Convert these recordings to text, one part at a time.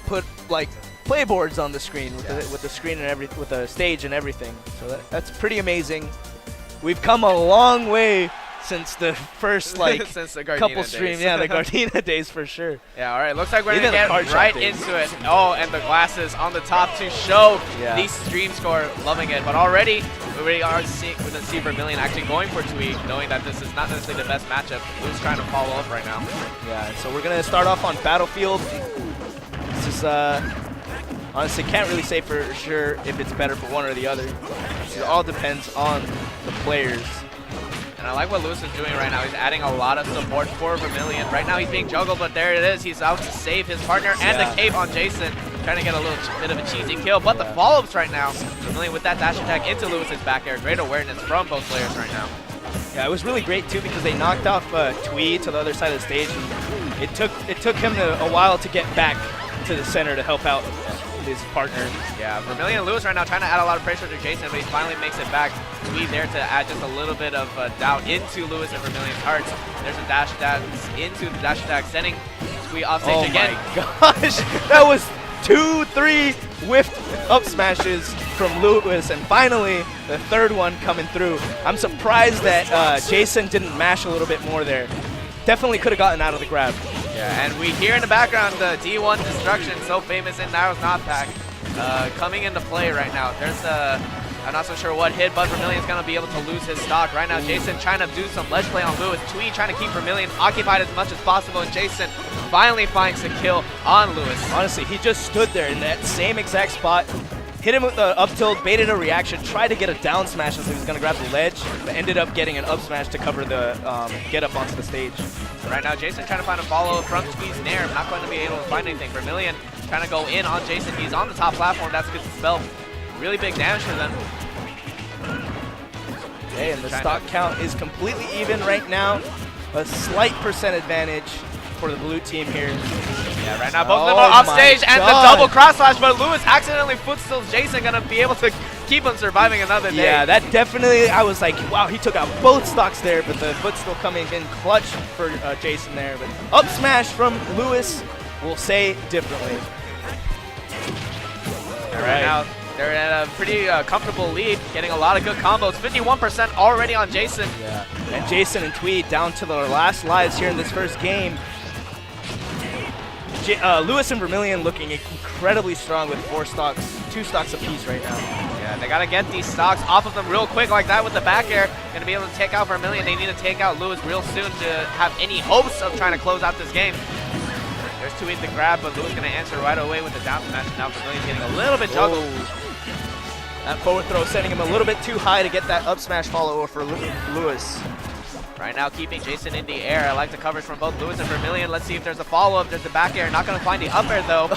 put like playboards on the screen with the screen and with the stage and everything. So that's pretty amazing. We've come a long way since the first since the Gardena couple streams. days. Yeah, the Gardena days for sure. Yeah, all right. Looks like we're Even going to the get right into it. Oh, and the glasses on the top to show the stream score. Loving it. But already, we already are seeing with the Vermilion actually going for Twee, knowing that this is not necessarily the best matchup. Lu's trying to follow up right now. Yeah, so we're going to start off on Battlefield. This is, honestly, can't really say for sure if it's better for one or the other. It all depends on the players. And I like what Lewis is doing right now. He's adding a lot of support for Vermilion. Right now he's being juggled, but there it is. He's out to save his partner and the cape on Jason. Trying to get a little bit of a cheesy kill, but the follow-ups right now. Vermilion with that dash attack into Lewis's back air. Great awareness from both players right now. Yeah, it was really great too because they knocked off Twee to the other side of the stage. And it took him a while to get back to the center to help out his partner. Yeah, Vermilion and Lewis right now trying to add a lot of pressure to Jason, but he finally makes it back. Twee there to add just a little bit of doubt into Lewis and Vermilion's hearts. There's a dash dance into the dash attack, sending Twee off stage again. Oh my gosh, that was 2-3 whiffed up smashes from Lewis, and finally the third one coming through. I'm surprised that Jason didn't mash a little bit more there. Definitely could have gotten out of the grab. Yeah, and we hear in the background the D1 destruction, so famous in Naro's Not Pack, coming into play right now. There's I'm not so sure what hit, but Vermilion's going to be able to lose his stock. Right now, Jason trying to do some ledge play on Lewis. Twee trying to keep Vermilion occupied as much as possible, and Jason finally finds the kill on Lewis. Honestly, he just stood there in that same exact spot, hit him with the up tilt, baited a reaction, tried to get a down smash as he was going to grab the ledge, but ended up getting an up smash to cover the get up onto the stage. Right now, Jason trying to find a follow from Twee's Nair. Not going to be able to find anything. Vermilion trying to go in on Jason. He's on the top platform. That's good to spell. Really big damage for them. Okay, and the stock count is completely even right now. A slight percent advantage for the blue team here. Yeah, right now both of them are off stage and the double cross slash, but Lewis accidentally footstills Jason, gonna be able to keep him surviving another day. Yeah, that definitely, I was like, wow, he took out both stocks there, but the footstool coming in clutch for Jason there. But up smash from Lewis will say differently. All right. Now they're at a pretty comfortable lead, getting a lot of good combos. 51% already on Jason. Yeah, and Jason and Twee down to their last lives here in this first game. Lewis and Vermilion looking incredibly strong with 2 stocks apiece right now. Yeah, they gotta get these stocks off of them real quick like that with the back air. Gonna be able to take out Vermilion. They need to take out Lewis real soon to have any hopes of trying to close out this game. There's Twee in the grab, but Lewis gonna answer right away with the down smash. Now Vermilion's getting a little bit juggled. That forward throw sending him a little bit too high to get that up smash follow for Lewis. Right now keeping Jason in the air. I like the coverage from both Lewis and Vermilion. Let's see if there's a follow-up. There's the back air. Not going to find the up air, though.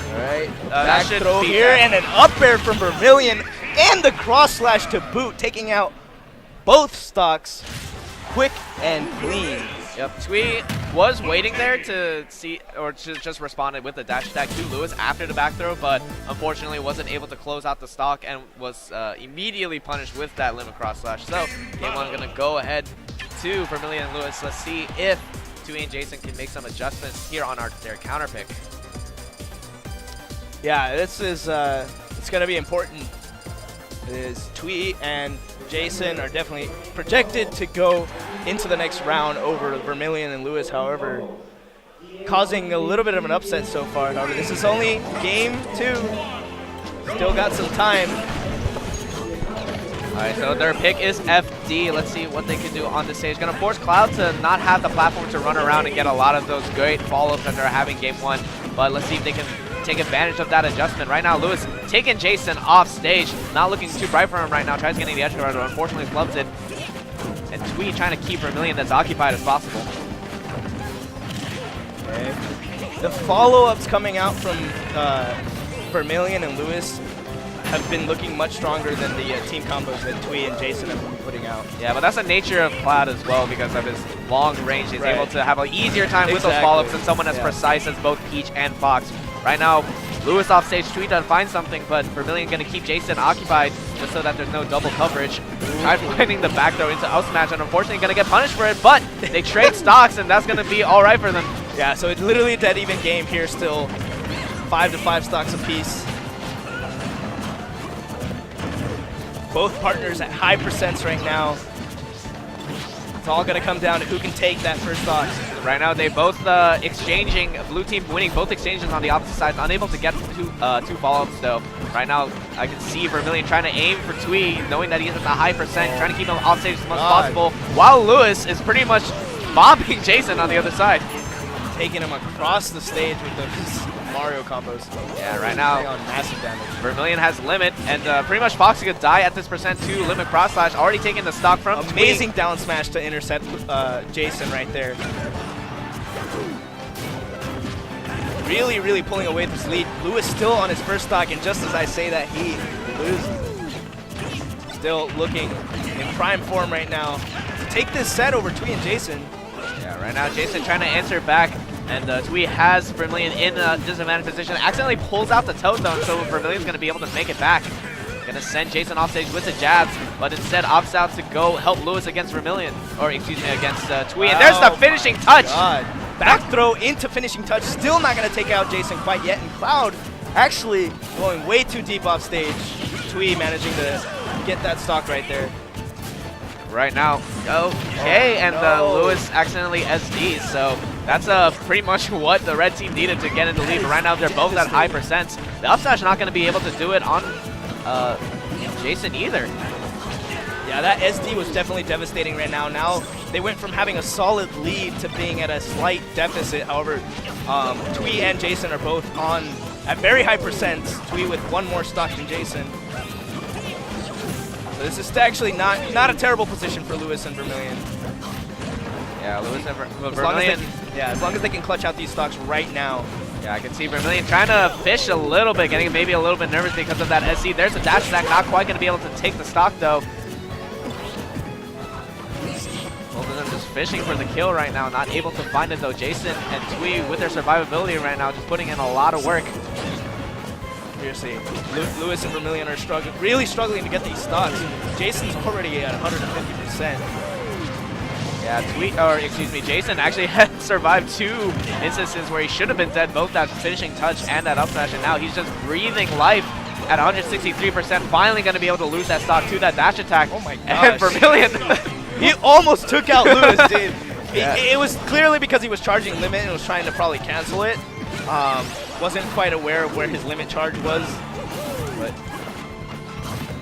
All right, back throw here, and an up air from Vermilion, and the cross slash to boot, taking out both stocks quick and clean. Yep, Twee was waiting there to see, or just responded with the dash attack to Lewis after the back throw, but unfortunately wasn't able to close out the stock and was immediately punished with that limit cross slash. So game one going to go ahead to Vermilion and Lewis. Let's see if Twee and Jason can make some adjustments here on their counter pick. Yeah, this is it's going to be important. Twee and Jason are definitely projected to go into the next round over Vermilion and Lewis, however, causing a little bit of an upset so far. However, this is only game 2. Still got some time. All right, so their pick is FD. Let's see what they can do on the stage. Gonna force Cloud to not have the platform to run around and get a lot of those great follow-ups that they're having game 1. But let's see if they can take advantage of that adjustment. Right now, Lewis taking Jason off stage. Not looking too bright for him right now. Tries getting the edge guard, but unfortunately flubs it. And Twee trying to keep Vermilion as occupied as possible. Okay. The follow-ups coming out from Vermilion and Lewis have been looking much stronger than the team combos that Twee and Jason have been putting out. Yeah, but that's the nature of Cloud as well because of his long range. He's able to have an easier time with those follow-ups than someone as precise as both Peach and Fox. Right now, Lewis off stage, Twee to find something, but Vermilion going to keep Jason occupied just so that there's no double coverage. Tried finding the back throw into out smash, and unfortunately going to get punished for it, but they trade stocks, and that's going to be all right for them. Yeah, so it's literally a dead even game here still. 5 to 5 stocks apiece. Both partners at high percents right now. It's all going to come down to who can take that first stock. Right now, they both exchanging, blue team winning both exchanges on the opposite sides, unable to get two follow-ups though. Right now, I can see Vermilion trying to aim for Twee, knowing that he's at the high percent, trying to keep him off stage as much as possible, while Lewis is pretty much bombing Jason on the other side. Taking him across the stage with those Mario combos. Yeah, right now, on massive damage. Vermilion has limit, and pretty much Foxy could die at this percent too. Limit cross slash, already taking the stock from amazing down smash to intercept Jason right there. Really, really pulling away this lead. Lewis still on his first stock, and just as I say that, he loses. Still looking in prime form right now to take this set over Twee and Jason. Yeah, right now Jason trying to answer back, and Twee has Vermilion in a disadvantaged position. Accidentally pulls out the toe zone, so Vermilion's going to be able to make it back. Gonna send Jason off stage with the jabs, but instead opts out to go help Lewis against Vermilion, or excuse me, against Twee. And there's the finishing touch. Back throw into finishing touch, still not going to take out Jason quite yet, and Cloud actually going way too deep off stage. Twee managing to get that stock right there. Right now, okay, and Lewis accidentally SD, so that's pretty much what the red team needed to get into the lead. But right now, they're both at high percents. The up smash not going to be able to do it on Jason either. Yeah, that SD was definitely devastating right now. Now they went from having a solid lead to being at a slight deficit. However, Twee and Jason are both on at very high percents. Twee with one more stock than Jason. So this is actually not a terrible position for Lewis and Vermilion. Yeah, Lewis and Vermilion. As long as they can clutch out these stocks right now. Yeah, I can see Vermilion trying to fish a little bit, getting maybe a little bit nervous because of that SC. There's a dash attack, not quite going to be able to take the stock though. Both of them just fishing for the kill right now, not able to find it though. Jason and Twee with their survivability right now, just putting in a lot of work. Seriously, Lewis and Vermilion are really struggling to get these stocks. Jason's already at 150%. Yeah, Jason actually had survived 2 instances where he should have been dead, both that finishing touch and that up smash, and now he's just breathing life at 163%, finally going to be able to lose that stock to that dash attack. Oh my gosh. And Vermilion, he almost took out Lewis, dude. Yeah. It was clearly because he was charging limit and was trying to probably cancel it. Wasn't quite aware of where his limit charge was, but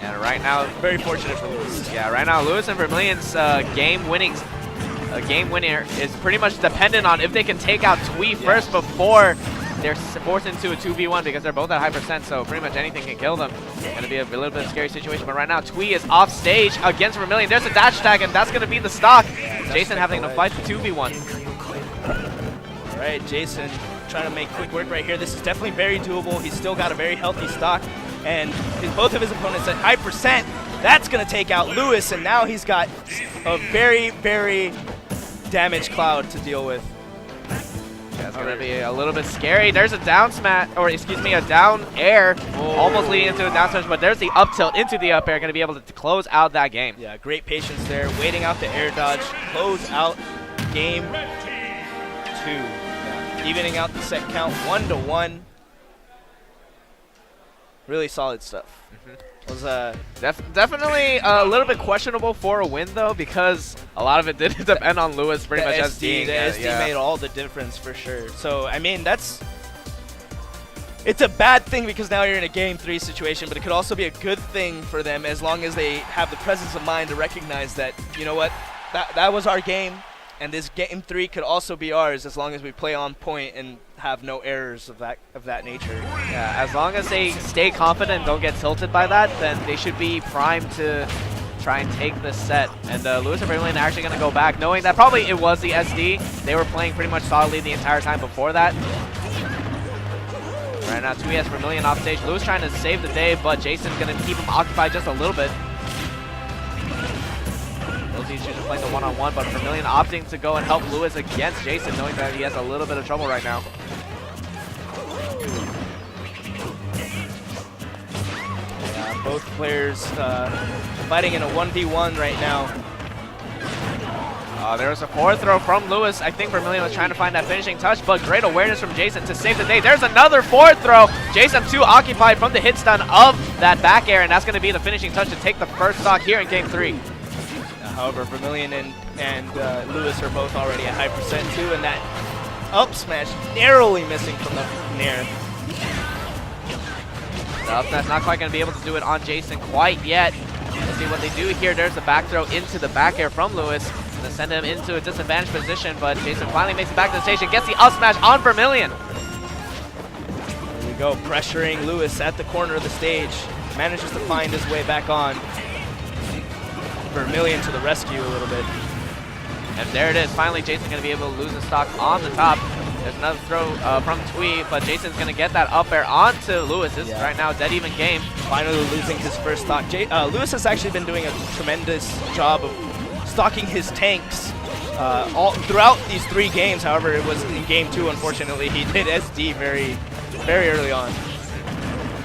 and right now, very fortunate for Lewis. Yeah, right now Lewis and Vermilion's game winner is pretty much dependent on if they can take out Twee first before they're forced into a 2v1, because they're both at high percent, so pretty much anything can kill them. It's going to be a little bit of a scary situation, but right now Twee is off stage against Vermilion. There's a dash attack, and that's going to be the stock. Jason having to fight the 2v1. All right, Jason trying to make quick work right here. This is definitely very doable. He's still got a very healthy stock, and both of his opponents at high percent. That's going to take out Lewis, and now he's got a very, very damaged Cloud to deal with. Yeah, it's going to be a little bit scary. There's a down smash, or excuse me, a down air, almost leading into a down smash, but there's the up tilt into the up air, going to be able to close out that game. Yeah, great patience there, waiting out the air dodge, close out game 2. Yeah. Evening out the set count 1-1. Really solid stuff. Was definitely a little bit questionable for a win though, because a lot of it did depend on Lewis pretty much as SD. The SD made all the difference for sure. So I mean, it's a bad thing because now you're in a game 3 situation, but it could also be a good thing for them as long as they have the presence of mind to recognize that, you know what, that was our game, and this game 3 could also be ours as long as we play on point and have no errors of that nature. Yeah, as long as they stay confident and don't get tilted by that, then they should be primed to try and take this set. And Lewis and Vermilion are actually going to go back, knowing that probably it was the SD. They were playing pretty much solidly the entire time before that. Right now, Twee has Vermilion off stage. Lewis trying to save the day, but Jason's going to keep him occupied just a little bit. He's just playing the one-on-one, but Vermilion opting to go and help Lewis against Jason, knowing that he has a little bit of trouble right now. Yeah, both players fighting in a 1v1 right now. There was a forward throw from Lewis. I think Vermilion was trying to find that finishing touch, but great awareness from Jason to save the day. There's another forward throw. Jason too occupied from the hit stun of that back air, and that's going to be the finishing touch to take the first stock here in Game 3. However, Vermilion and Lewis are both already at high percent too, and that up smash narrowly missing from the Nair. The up smash not quite going to be able to do it on Jason quite yet. Let's see what they do here. There's the back throw into the back air from Lewis. Gonna send him into a disadvantaged position, but Jason finally makes it back to the station, gets the up smash on Vermilion. There we go, pressuring Lewis at the corner of the stage. Manages to find his way back on. Vermilion to the rescue a little bit. And there it is. Finally, Jason going to be able to lose the stock on the top. There's another throw from Twee, but Jason's going to get that up air onto Lewis. This is right now a dead even game. Finally losing his first stock. Lewis has actually been doing a tremendous job of stocking his tanks all throughout these 3 games. However, it was in Game 2, unfortunately, he did SD very, very early on.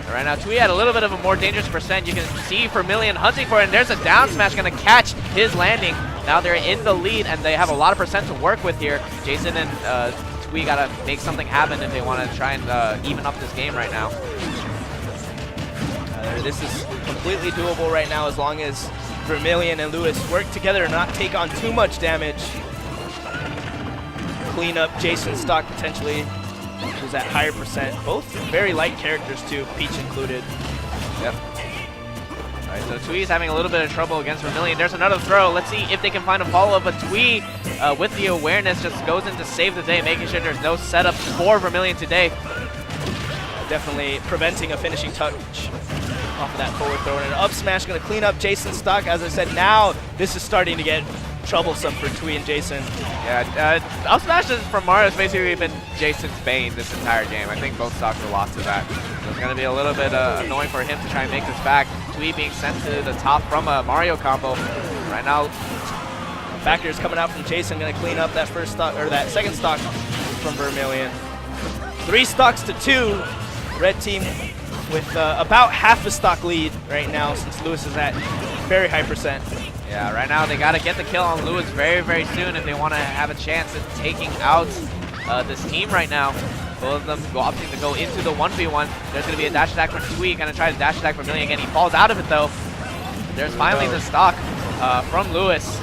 Right now, Twee had a little bit of a more dangerous percent. You can see Vermilion hunting for it, and there's a down smash going to catch his landing. Now they're in the lead, and they have a lot of percent to work with here. Jason and Twee got to make something happen if they want to try and even up this game right now. This is completely doable right now as long as Vermilion and Lewis work together and not take on too much damage. Clean up Jason's stock potentially, who's at higher percent. Both very light characters too, Peach included. Yep. All right, so Twee's having a little bit of trouble against Vermilion. There's another throw. Let's see if they can find a follow-up, but Twee, with the awareness, just goes in to save the day, making sure there's no setup for Vermilion today. Definitely preventing a finishing touch off of that forward throw, and an up smash going to clean up Jason's stock. As I said, now this is starting to get troublesome for Twee and Jason. Yeah, up smashes from Mario has basically been Jason's bane this entire game. I think both stocks were lost to that. So it's going to be a little bit annoying for him to try and make this back. Twee being sent to the top from a Mario combo. Right now, back air's coming out from Jason, going to clean up that first stock, or that second stock from Vermilion. 3 stocks to 2. Red team with about half a stock lead right now, since Lewis is at very high percent. Yeah, right now they got to get the kill on Lewis very, very soon if they want to have a chance at taking out this team right now. Both of them opting to go into the 1v1. There's going to be a dash attack from Twee, going to try to dash attack Vermilion again. He falls out of it though. There's finally the stock from Lewis.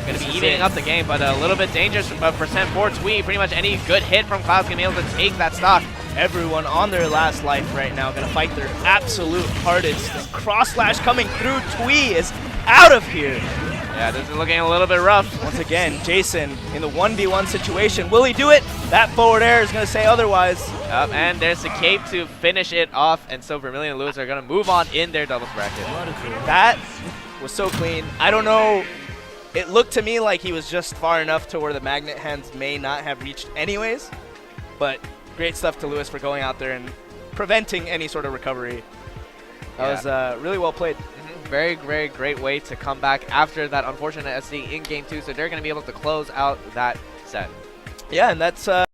Going to be evening up the game, but a little bit dangerous percent for Twee. Pretty much any good hit from Cloud's going to be able to take that stock. Everyone on their last life right now going to fight their absolute hardest. The cross slash coming through. Twee is out of here. Yeah, this is looking a little bit rough. Once again, Jason in the 1v1 situation. Will he do it? That forward air is going to say otherwise. And there's the cape to finish it off, and so Vermilion and Lewis are going to move on in their doubles bracket. That was so clean. I don't know. It looked to me like he was just far enough to where the magnet hands may not have reached anyways, but great stuff to Lewis for going out there and preventing any sort of recovery. That was really well played. Very, very great way to come back after that unfortunate SD in Game 2, so they're going to be able to close out that set. Yeah, and that's